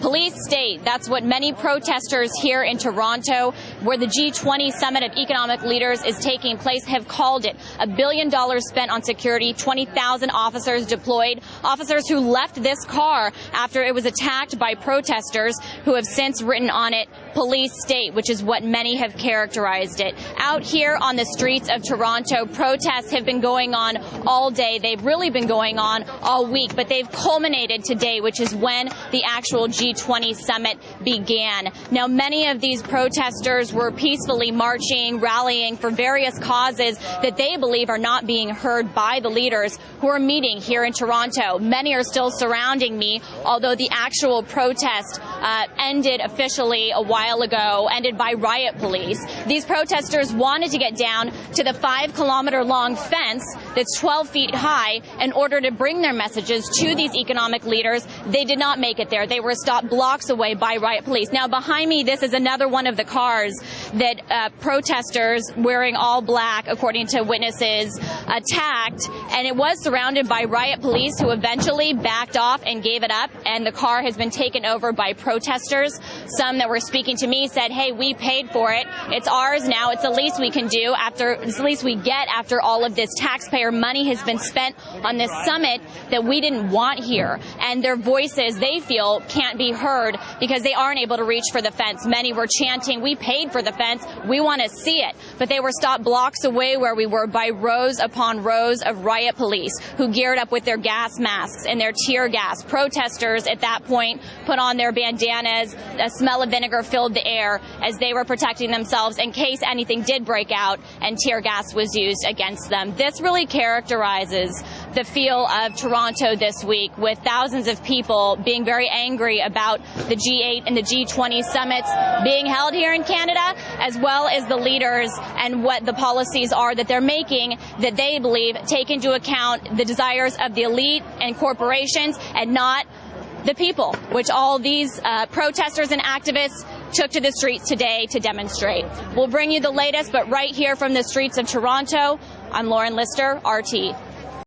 Police state that's what many protesters here in Toronto, where the G20 Summit of Economic Leaders is taking place, have called it. $1 billion spent on security, 20,000 officers deployed, officers who left this car after it was attacked by protesters who have since written on it police state, which is what many have characterized it. Out here on the streets of Toronto, protests have been going on all day. They've really been going on all week, but they've culminated today, which is when the actual G20 summit began. Now, many of these protesters were peacefully marching, rallying for various causes that they believe are not being heard by the leaders who are meeting here in Toronto. Many are still surrounding me, although the actual protest ended officially a while ago, ended by riot police. These protesters wanted to get down to the 5-kilometer-long fence that's 12 feet high in order to bring their messages to these economic leaders. They did not make it there. They were stopped blocks away by riot police. Now, behind me, this is another one of the cars that protesters wearing all black, according to witnesses, attacked, and it was surrounded by riot police who eventually backed off and gave it up, and the car has been taken over by protesters. Some that were speaking to me said, hey, we paid for it. It's ours now. It's the least we can do it's the least we get after all of this taxpayer money has been spent on this summit that we didn't want here. And their voices, they feel, can't be heard because they aren't able to reach for the fence. Many were chanting, we paid for the fence. We want to see it. But they were stopped blocks away where we were by rows upon rows of riot police who geared up with their gas masks and their tear gas. Protesters at that point put on their bandanas. A smell of vinegar filled the air as they were protecting themselves in case anything did break out and tear gas was used against them. This really characterizes the feel of Toronto this week, with thousands of people being very angry about the G8 and the G20 summits being held here in Canada, as well as the leaders and what the policies are that they're making that they believe take into account the desires of the elite and corporations and not the people, which all these protesters and activists took to the streets today to demonstrate. We'll bring you the latest, but right here from the streets of Toronto, I'm Lauren Lister, RT.